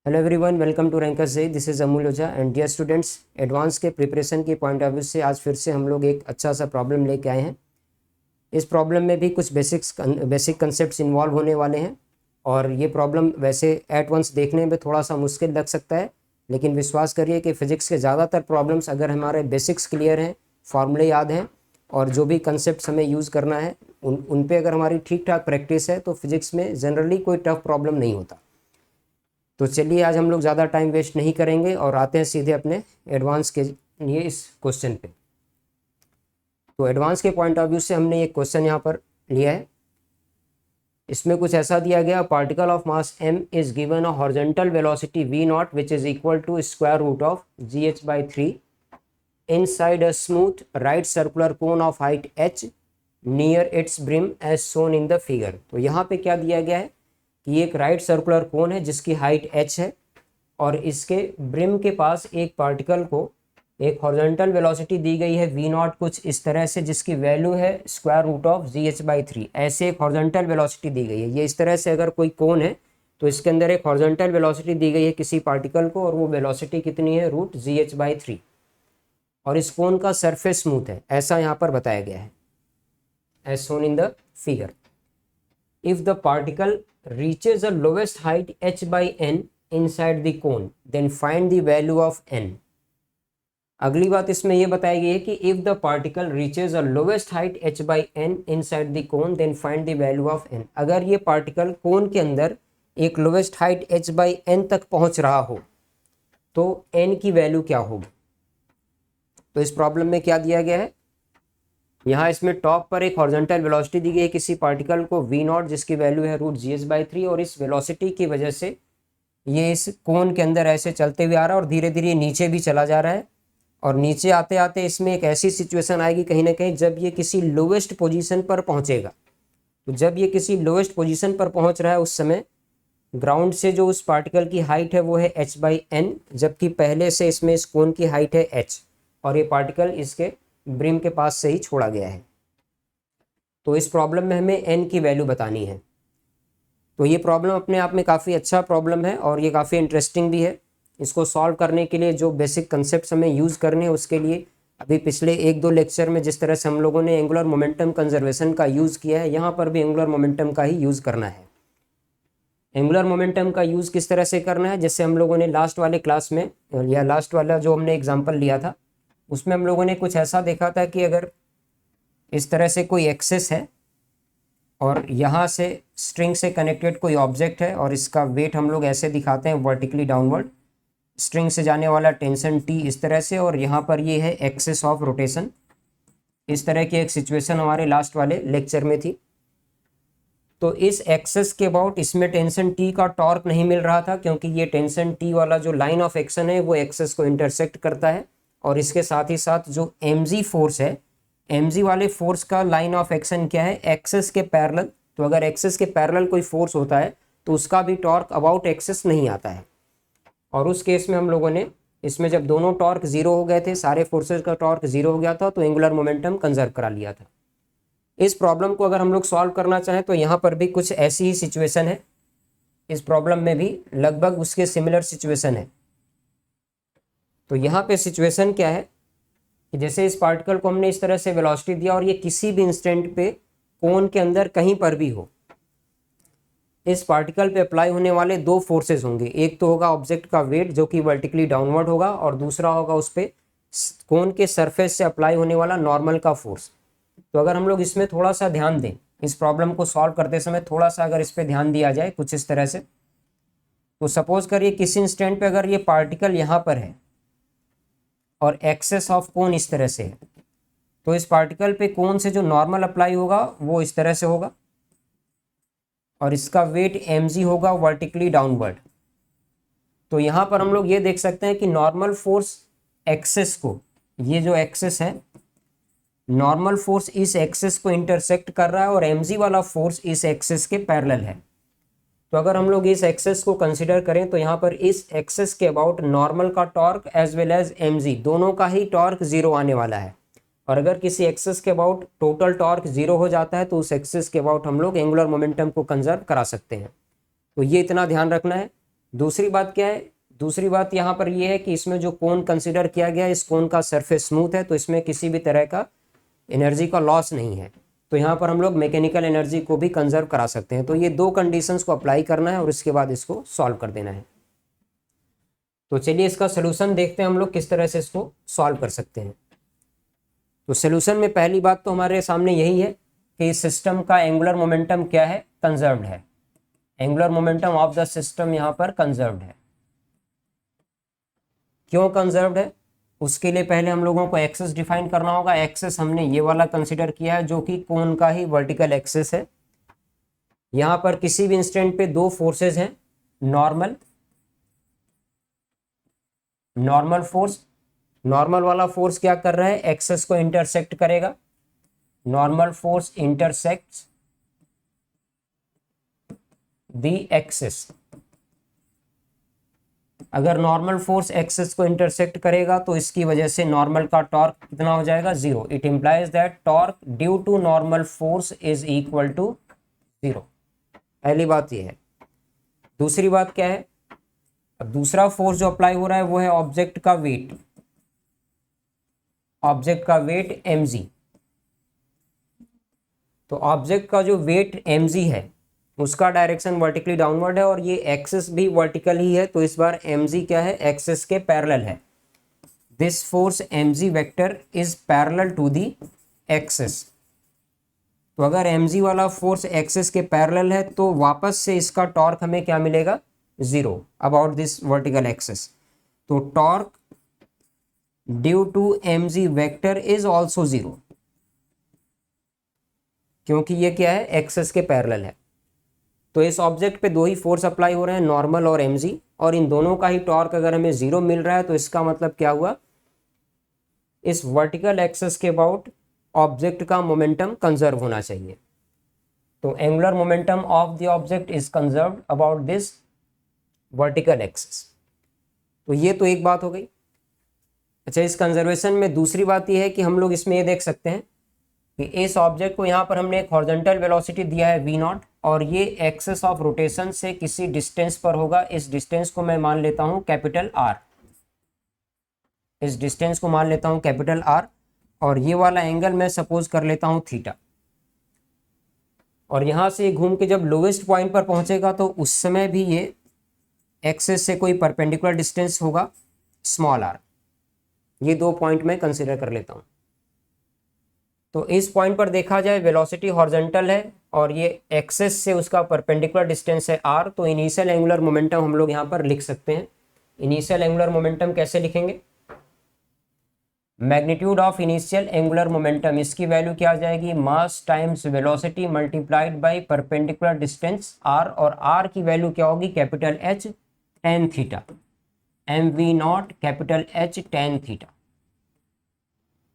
Hello everyone, welcome to Rankers JEE. This is Amul Ojha and dear students, advance के preparation के point of view से आज फिर से हम लोग एक अच्छा सा प्रॉब्लम लेके आए हैं। इस प्रॉब्लम में भी कुछ बेसिक कंसेप्ट्स इन्वॉल्व होने वाले हैं और ये प्रॉब्लम वैसे एट वंस देखने में थोड़ा सा मुश्किल लग सकता है, लेकिन विश्वास करिए कि फिजिक्स के ज़्यादातर प्रॉब्लम्स अगर हमारे बेसिक्स क्लियर हैं, फॉर्मूले याद हैं और जो भी कंसेप्ट हमें यूज़ करना है उन पे अगर हमारी ठीक ठाक प्रैक्टिस है तो फिजिक्स में जनरली कोई टफ प्रॉब्लम नहीं होता। तो चलिए आज हम लोग ज़्यादा टाइम वेस्ट नहीं करेंगे और आते हैं सीधे अपने एडवांस के लिए इस क्वेश्चन पे। तो एडवांस के पॉइंट ऑफ व्यू से हमने ये क्वेश्चन यहाँ पर लिया है। इसमें कुछ ऐसा दिया गया, particle of mass m is given a horizontal velocity v nought which is equal to square root of gh/3 inside a smooth right circular cone of height h near its brim as shown in the figure. तो यहाँ पे क्या दिया गया है कि एक right circular कोन है जिसकी हाइट h है और इसके ब्रिम के पास एक पार्टिकल को एक हॉरिजॉन्टल वेलोसिटी दी गई है v नॉट कुछ इस तरह से, जिसकी वैल्यू है स्क्वायर रूट ऑफ gh/3। ऐसे एक हॉरिजॉन्टल वेलोसिटी दी गई है। ये इस तरह से अगर कोई कोन है तो इसके अंदर एक हॉरिजॉन्टल वेलोसिटी दी गई है किसी पार्टिकल को और वो वेलोसिटी कितनी है, रूट gh/3। और इस कोन का सरफेस स्मूथ है, ऐसा यहाँ पर बताया गया है as shown in the figure. If the particle reaches the lowest height h by n inside the cone, then find the value of n। अगली बात इसमें यह बताई गई है कि if the particle reaches the lowest height h by n inside the cone, then find the value of n। अगर ये पार्टिकल कोन के अंदर एक lowest height h by n तक पहुंच रहा हो तो n की वैल्यू क्या होगी। तो इस प्रॉब्लम में क्या दिया गया है, यहाँ इसमें टॉप पर एक हॉरिजॉन्टल वेलोसिटी दी गई है किसी पार्टिकल को v नॉट जिसकी वैल्यू है रूट gh/3 और इस वेलोसिटी की वजह से ये इस कोन के अंदर ऐसे चलते हुए आ रहा है और धीरे धीरे नीचे भी चला जा रहा है। और नीचे आते आते इसमें एक ऐसी सिचुएशन आएगी कहीं ना कहीं जब ये किसी लोवेस्ट पोजीशन पर पहुंचेगा। तो जब ये किसी लोवेस्ट पोजीशन पर पहुंच रहा है उस समय ग्राउंड से जो उस पार्टिकल की हाइट है वो है h/n, जबकि पहले से इसमें इस कोन की हाइट है h और ये पार्टिकल इसके ब्रिम के पास से ही छोड़ा गया है। तो इस प्रॉब्लम में हमें n की वैल्यू बतानी है। तो ये प्रॉब्लम अपने आप में काफ़ी अच्छा प्रॉब्लम है और ये काफ़ी इंटरेस्टिंग भी है। इसको सॉल्व करने के लिए जो बेसिक कंसेप्ट हमें यूज़ करने हैं उसके लिए अभी पिछले 1-2 लेक्चर में जिस तरह से हम लोगों ने एंगुलर मोमेंटम कंजर्वेशन का यूज़ किया है, यहाँ पर भी एंगुलर मोमेंटम का ही यूज़ करना है। एंगुलर मोमेंटम का यूज़ किस तरह से करना है, जैसे हम लोगों ने लास्ट वाले क्लास में या लास्ट वाला जो हमने एग्जाम्पल लिया था उसमें हम लोगों ने कुछ ऐसा देखा था कि अगर इस तरह से कोई एक्सेस है और यहाँ से स्ट्रिंग से कनेक्टेड कोई ऑब्जेक्ट है और इसका वेट हम लोग ऐसे दिखाते हैं वर्टिकली डाउनवर्ड, स्ट्रिंग से जाने वाला टेंशन T इस तरह से और यहाँ पर ये है एक्सेस ऑफ रोटेशन। इस तरह की एक सिचुएशन हमारे लास्ट वाले लेक्चर में थी। तो इस एक्सेस के अबाउट इसमें टेंशन T का टॉर्क नहीं मिल रहा था क्योंकि ये टेंशन T वाला जो लाइन ऑफ एक्शन है वो एक्सेस को इंटरसेक्ट करता है और इसके साथ ही साथ जो mg फोर्स है, mg वाले फोर्स का लाइन ऑफ एक्शन क्या है, एक्सेस के पैरेलल। तो अगर एक्सेस के पैरेलल कोई फोर्स होता है तो उसका भी टॉर्क अबाउट एक्सेस नहीं आता है। और उस केस में हम लोगों ने इसमें जब दोनों टॉर्क जीरो हो गए थे, सारे फोर्सेस का टॉर्क जीरो हो गया था, तो एंगुलर मोमेंटम कंजर्व करा लिया था। इस प्रॉब्लम को अगर हम लोग सॉल्व करना चाहें तो यहाँ पर भी कुछ ऐसी ही सिचुएशन है। इस प्रॉब्लम में भी लगभग उसके सिमिलर सिचुएशन है। तो यहाँ पे सिचुएशन क्या है कि जैसे इस पार्टिकल को हमने इस तरह से वेलोसिटी दिया और ये किसी भी इंस्टेंट पे कोन के अंदर कहीं पर भी हो, इस पार्टिकल पे अप्लाई होने वाले दो फोर्सेस होंगे। एक तो होगा ऑब्जेक्ट का वेट जो कि वर्टिकली डाउनवर्ड होगा और दूसरा होगा उस पे कोन के सरफेस से अप्लाई होने वाला नॉर्मल का फोर्स। तो अगर हम लोग इसमें थोड़ा सा ध्यान दें, इस प्रॉब्लम को सॉल्व करते समय थोड़ा सा अगर इस पे ध्यान दिया जाए कुछ इस तरह से, तो सपोज करिए किसी इंस्टेंट पे अगर ये पार्टिकल यहाँ पर है और एक्सेस ऑफ कोन इस तरह से है, तो इस पार्टिकल पे कोन से जो नॉर्मल अप्लाई होगा वो इस तरह से होगा और इसका वेट mg होगा वर्टिकली डाउनवर्ड। तो यहाँ पर हम लोग ये देख सकते हैं कि नॉर्मल फोर्स एक्सेस को, ये जो एक्सेस है नॉर्मल फोर्स इस एक्सेस को इंटरसेक्ट कर रहा है और mg वाला फोर्स इस एक्सेस के पैरेलल है। तो अगर हम लोग इस एक्सेस को कंसिडर करें तो यहाँ पर इस एक्सेस के अबाउट नॉर्मल का torque as well as mg दोनों का ही टॉर्क जीरो आने वाला है। और अगर किसी एक्सेस के अबाउट टोटल टॉर्क जीरो हो जाता है तो उस एक्सेस के अबाउट हम लोग एंगुलर मोमेंटम को कंजर्व करा सकते हैं। तो ये इतना ध्यान रखना है। दूसरी बात क्या है, दूसरी बात यहाँ पर ये है कि इसमें जो कोन कंसिडर किया गया है, इस कोन का सरफेस स्मूथ है, तो इसमें किसी भी तरह का एनर्जी का लॉस नहीं है, तो यहाँ पर हम लोग मैकेनिकल एनर्जी को भी कंजर्व करा सकते हैं। तो ये दो कंडीशंस को अप्लाई करना है और इसके बाद इसको सॉल्व कर देना है। तो चलिए इसका सोल्यूशन देखते हैं हम लोग किस तरह से इसको सॉल्व कर सकते हैं। तो सोल्यूशन में पहली बात तो हमारे सामने यही है कि इस सिस्टम का एंगुलर मोमेंटम क्या है, कंजर्व्ड है। Angular momentum of the system यहाँ पर कंजर्व्ड है। क्यों कंजर्व्ड है, उसके लिए पहले हम लोगों को एक्सेस डिफाइन करना होगा। एक्सेस हमने ये वाला कंसिडर किया है जो कि कोन का ही वर्टिकल एक्सेस है। यहाँ पर किसी भी इंस्टेंट पे दो फोर्सेस हैं, नॉर्मल फोर्स। नॉर्मल वाला फोर्स क्या कर रहा है, एक्सेस को इंटरसेक्ट करेगा। Normal force intersects the axis. अगर नॉर्मल फोर्स एक्सेस को इंटरसेक्ट करेगा तो इसकी वजह से नॉर्मल का टॉर्क कितना हो जाएगा, 0। It implies that torque due to normal force is equal to 0। पहली बात ये है। दूसरी बात क्या है, अब दूसरा फोर्स जो अप्लाई हो रहा है वो है ऑब्जेक्ट का वेट। ऑब्जेक्ट का वेट mg। तो ऑब्जेक्ट का जो वेट mg है उसका डायरेक्शन वर्टिकली डाउनवर्ड है और ये एक्सेस भी वर्टिकल ही है, तो इस बार mg क्या है, एक्सेस के पैरेलल है। This force mg vector is parallel to the axis. तो अगर mg वाला फोर्स एक्सेस के पैरेलल है तो वापस से इसका टॉर्क हमें क्या मिलेगा, 0 अबाउट दिस वर्टिकल एक्सेस। तो torque due to mg vector is also 0, क्योंकि ये क्या है, एक्सेस के पैरेलल है। तो इस ऑब्जेक्ट पे दो ही फोर्स अप्लाई हो रहे हैं, नॉर्मल और mg, और इन दोनों का ही टॉर्क अगर हमें 0 मिल रहा है तो इसका मतलब क्या हुआ, इस वर्टिकल एक्सेस के अबाउट ऑब्जेक्ट का मोमेंटम कंजर्व होना चाहिए। तो angular momentum of the object is conserved about this vertical axis. तो ये तो एक बात हो गई। अच्छा, इस कंजर्वेशन में दूसरी बात यह है कि हम लोग इसमें ये देख सकते हैं कि इस ऑब्जेक्ट को यहाँ पर हमने एक हॉरिजॉन्टल वेलोसिटी दिया है v0 और ये एक्सेस ऑफ रोटेशन से किसी डिस्टेंस पर होगा। इस डिस्टेंस को मैं मान लेता हूँ कैपिटल R। इस डिस्टेंस को मान लेता हूँ कैपिटल R और ये वाला एंगल मैं सपोज कर लेता हूँ थीटा। और यहाँ से घूम के जब लोवेस्ट पॉइंट पर पहुँचेगा तो उस समय भी ये एक्सेस से कोई परपेंडिकुलर डिस्टेंस होगा स्मॉल r। ये दो पॉइंट मैं कंसिडर कर लेता हूँ। तो इस पॉइंट पर देखा जाए वेलोसिटी हॉरिजॉन्टल है और ये एक्सेस से उसका परपेंडिकुलर डिस्टेंस है r। तो इनिशियल एंगुलर मोमेंटम हम लोग यहाँ पर लिख सकते हैं। इनिशियल एंगुलर मोमेंटम कैसे लिखेंगे, magnitude of initial angular momentum, इसकी वैल्यू क्या आ जाएगी, मास times velocity multiplied by perpendicular distance r, और r की वैल्यू क्या होगी, capital H tan theta, mv0 capital H tan theta.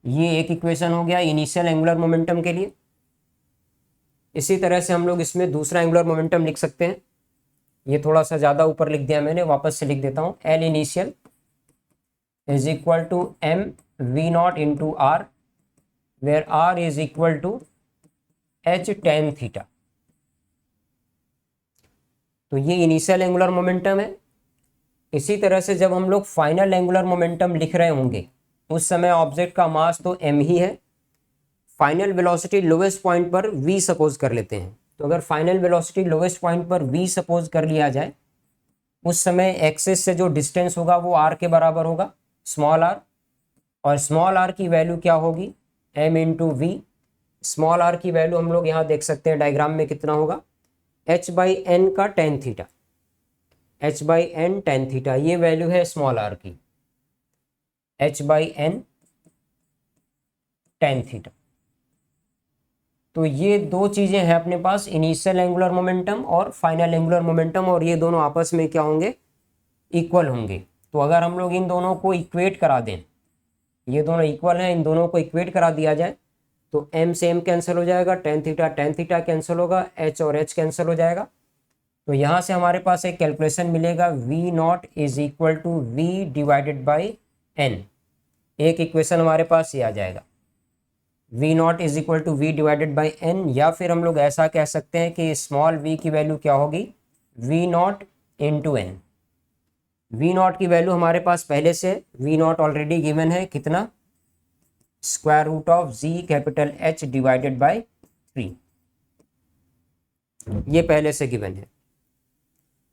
ये एक इक्वेशन हो गया इनिशियल एंगुलर मोमेंटम के लिए। इसी तरह से हम लोग इसमें दूसरा एंगुलर मोमेंटम लिख सकते हैं। ये थोड़ा सा ज़्यादा ऊपर लिख दिया मैंने, वापस से लिख देता हूँ। L initial is equal to mv0 into r, where r is equal to H tan theta. तो ये इनिशियल एंगुलर मोमेंटम है। इसी तरह से जब हम लोग फाइनल एंगुलर मोमेंटम लिख रहे होंगे उस समय ऑब्जेक्ट का मास तो m ही है। फाइनल वेलोसिटी लोवेस्ट पॉइंट पर v सपोज कर लेते हैं। तो अगर फाइनल वेलोसिटी लोवेस्ट पॉइंट पर v सपोज कर लिया जाए उस समय एक्सेस से जो डिस्टेंस होगा वो r के बराबर होगा, स्मॉल r। और स्मॉल r की वैल्यू क्या होगी, m into v. Small r की वैल्यू हम लोग यहाँ देख सकते हैं डायग्राम में कितना होगा, h बाई n का tan theta, h by n tan theta. ये वैल्यू है स्मॉल r की, h by n tan theta. तो ये दो चीज़ें हैं अपने पास, इनिशियल एंगुलर मोमेंटम और फाइनल एंगुलर मोमेंटम, और ये दोनों आपस में क्या होंगे, इक्वल होंगे। तो अगर हम लोग इन दोनों को इक्वेट करा दें, ये दोनों इक्वल हैं, इन दोनों को इक्वेट करा दिया जाए तो m से m कैंसिल हो जाएगा, tan थीटा कैंसिल होगा, h और h कैंसिल हो जाएगा। तो यहाँ से हमारे पास एक कैलकुलेशन मिलेगा, v0 is equal to v divided by n। एक इक्वेशन हमारे पास ये आ जाएगा, v0 is equal to v divided by n। या फिर हम लोग ऐसा कह सकते हैं कि स्मॉल v की वैल्यू क्या होगी, v0 into n। V naught की वैल्यू हमारे पास पहले से वी नॉट ऑलरेडी गिवन है, कितना, square root of g capital H divided by 3, ये पहले से गिवन है।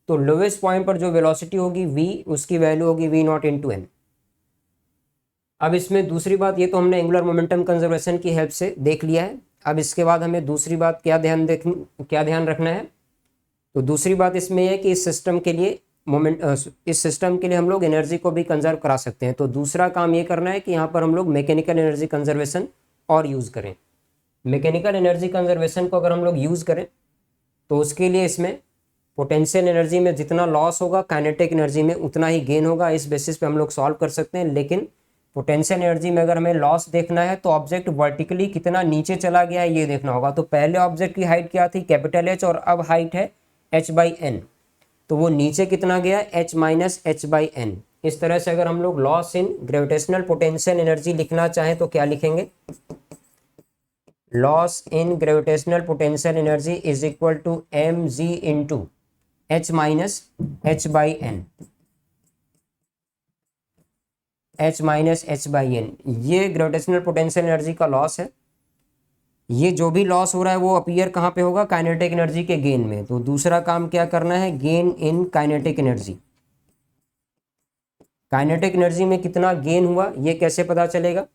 तो लोवेस्ट पॉइंट पर जो वेलोसिटी होगी v, उसकी वैल्यू होगी v नॉट इंटू एन। अब इसमें दूसरी बात, ये तो हमने एंगुलर मोमेंटम कंजर्वेशन की हेल्प से देख लिया है। अब इसके बाद हमें दूसरी बात क्या ध्यान रखना है, तो दूसरी बात इसमें है कि इस सिस्टम के लिए हम लोग एनर्जी को भी कंजर्व करा सकते हैं। तो दूसरा काम ये करना है कि यहाँ पर हम लोग मैकेनिकल एनर्जी कंजर्वेशन और यूज़ करें। मैकेनिकल एनर्जी कंजर्वेशन को अगर हम लोग यूज़ करें तो उसके लिए इसमें पोटेंशियल एनर्जी में जितना लॉस होगा, काइनेटिक एनर्जी में उतना ही गेन होगा। इस बेसिस पे हम लोग सॉल्व कर सकते हैं। लेकिन पोटेंशियल एनर्जी में अगर हमें लॉस देखना है तो ऑब्जेक्ट वर्टिकली कितना नीचे चला गया है ये देखना होगा। तो पहले ऑब्जेक्ट की हाइट क्या थी, कैपिटल एच, और अब हाइट है एच बाई एन, तो वो नीचे कितना गया, h minus h by n. इस तरह से अगर हम लोग loss in gravitational potential energy लिखना चाहें तो क्या लिखेंगे, loss in gravitational potential energy is equal to m g into h minus h by n, h minus h by n. ये ग्रेविटेशनल पोटेंशियल एनर्जी का लॉस है। ये जो भी लॉस हो रहा है वो अपीयर कहाँ पे होगा, काइनेटिक एनर्जी के गेन में। तो दूसरा काम क्या करना है, gain in kinetic energy. Kinetic energy में कितना गेन हुआ ये कैसे पता चलेगा,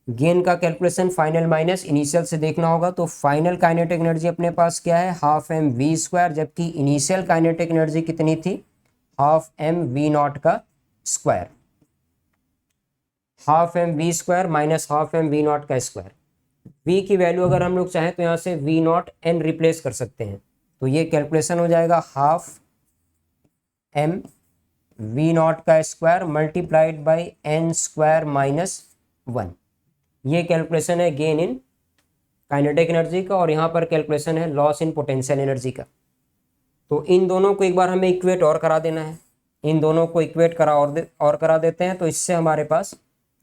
गेन का कैलकुलेशन फाइनल माइनस इनिशियल से देखना होगा। तो फाइनल काइनेटिक एनर्जी अपने पास क्या है, हाफ एम वी स्क्वायर, जबकि इनिशियल काइनेटिक एनर्जी कितनी थी, हाफ एम वी नॉट का square, half M v square minus half M we naught का स्क्वायर। v की वैल्यू अगर हम लोग चाहें तो यहाँ से v नॉट n रिप्लेस कर सकते हैं। तो ये कैलकुलेशन हो जाएगा हाफ m v नॉट का square multiplied by n square minus 1। ये कैलकुलेशन है गेन इन काइनेटिक एनर्जी का, और यहाँ पर कैलकुलेशन है लॉस इन पोटेंशियल एनर्जी का। तो इन दोनों को एक बार हमें इक्वेट और करा देना है। इन दोनों को इक्वेट और करा देते हैं, तो इससे हमारे पास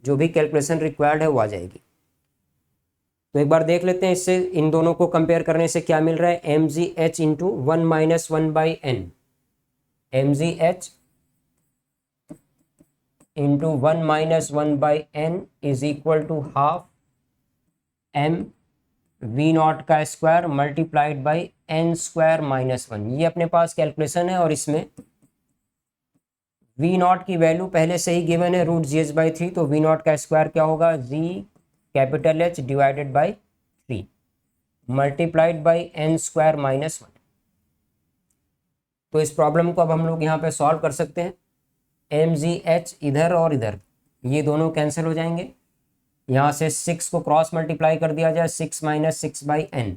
जो भी कैलकुलेशन रिक्वायर्ड है वो आ जाएगी। तो एक बार देख लेते हैं, इससे इन दोनों को कंपेयर करने से क्या मिल रहा है, M ji H into 1 minus 1 by N, M ji H into 1 minus 1 by N is equal to half M we naught का square multiplied by N square minus 1। ये अपने पास कैलकुलेशन है, और इसमें वी नॉट की वैल्यू पहले से ही गिवन है रूट जी एच बाई 3। तो वी नॉट का स्क्वायर क्या होगा, G capital H divided by 3 multiplied by N square minus 1। तो इस प्रॉब्लम को अब हम लोग यहाँ पे सॉल्व कर सकते हैं। एम जी एच इधर और इधर ये दोनों कैंसिल हो जाएंगे। यहाँ से 6 को क्रॉस मल्टीप्लाई कर दिया जाए, 6 माइनस 6 बाई एन,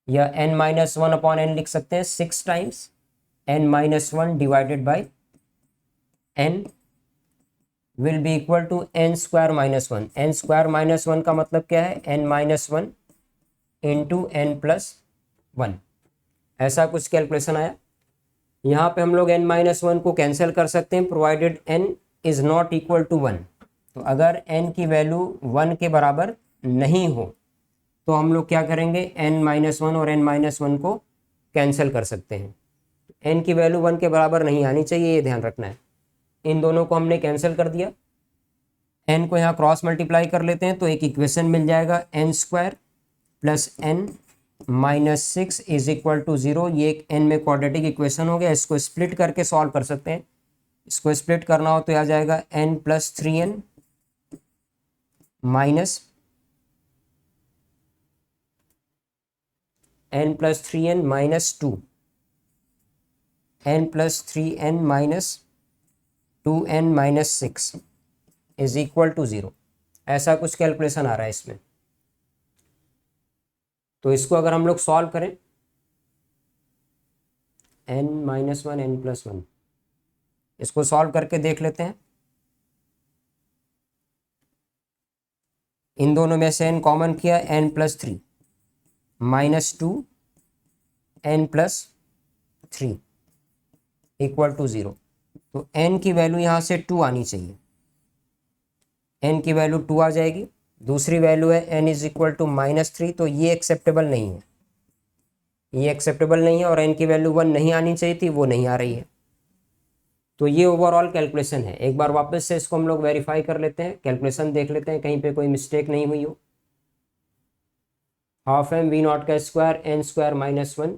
या n माइनस 1 अपॉन एन लिख सकते हैं, 6 times n minus 1 divided by n will be equal to n square minus 1। N square minus 1 का मतलब क्या है, n minus 1 into n plus 1। ऐसा कुछ कैलकुलेशन आया। यहाँ पे हम लोग n माइनस 1 को कैंसिल कर सकते हैं, provided n is not equal to 1। तो अगर n की वैल्यू 1 के बराबर नहीं हो तो हम लोग क्या करेंगे, n माइनस 1 और n माइनस 1 को कैंसिल कर सकते हैं। n की वैल्यू 1 के बराबर नहीं आनी चाहिए, ये ध्यान रखना है। इन दोनों को हमने कैंसिल कर दिया, n को यहाँ क्रॉस मल्टीप्लाई कर लेते हैं तो एक इक्वेशन मिल जाएगा, n square plus n minus 6 is equal to 0। ये एक n में क्वाड्रेटिक इक्वेशन हो गया। इसको स्प्लिट करके सॉल्व कर सकते हैं। इसको स्प्लिट करना हो तो आ जाएगा n plus 3n minus n plus 3n minus 2, n plus 3n minus 2n minus 6 is equal to 0। ऐसा कुछ कैलकुलेशन आ रहा है इसमें। तो इसको अगर हम लोग सॉल्व करें, n माइनस 1 n प्लस 1, इसको सॉल्व करके देख लेते हैं। इन दोनों में से n कॉमन किया, n plus 3 minus 2 n plus 3 equal to 0। तो n की वैल्यू यहाँ से 2 आनी चाहिए, n की वैल्यू 2 आ जाएगी। दूसरी वैल्यू है n is equal to minus 3, तो ये एक्सेप्टेबल नहीं है, ये एक्सेप्टेबल नहीं है। और n की वैल्यू 1 नहीं आनी चाहिए थी, वो नहीं आ रही है। तो ये ओवरऑल कैलकुलेशन है। एक बार वापस से इसको हम लोग वेरीफाई कर लेते हैं, कैलकुलेशन देख लेते हैं कहीं पे कोई मिस्टेक नहीं हुई हो। हाफ एम वी नॉट का स्क्वायर एन स्क्वायर माइनस 1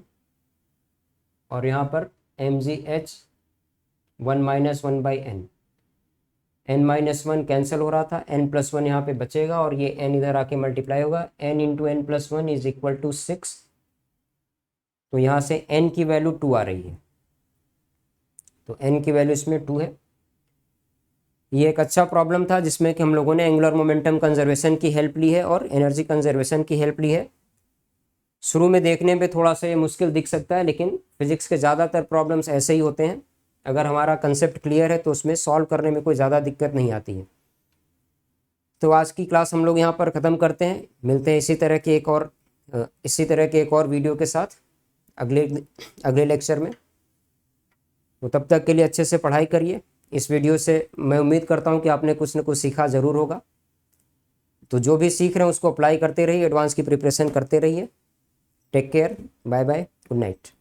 और यहाँ पर m ji h 1 minus 1 by n, n minus 1 cancel हो रहा था, एन प्लस 1 यहाँ पे बचेगा और ये एन इधर आके मल्टीप्लाई होगा, n into n plus 1 is equal to 6। तो यहाँ से एन की वैल्यू 2 आ रही है, तो एन की वैल्यू इसमें 2 है। ये एक अच्छा प्रॉब्लम था जिसमें कि हम लोगों ने एंगुलर मोमेंटम कंजर्वेशन की हेल्प ली है और एनर्जी कंजर्वेशन की हेल्प ली है। शुरू में देखने में थोड़ा सा ये मुश्किल दिख सकता है, लेकिन फिजिक्स के ज़्यादातर प्रॉब्लम्स ऐसे ही होते हैं। अगर हमारा कंसेप्ट क्लियर है तो उसमें सॉल्व करने में कोई ज़्यादा दिक्कत नहीं आती है। तो आज की क्लास हम लोग यहाँ पर ख़त्म करते हैं। मिलते हैं इसी तरह के एक और वीडियो के साथ अगले लेक्चर में। तो तब तक के लिए अच्छे से पढ़ाई करिए। इस वीडियो से मैं उम्मीद करता हूँ कि आपने कुछ न कुछ सीखा ज़रूर होगा। तो जो भी सीख रहे हैं उसको अप्लाई करते रहिए, एडवांस की प्रिपरेशन करते रहिए। Take care, bye bye, good night.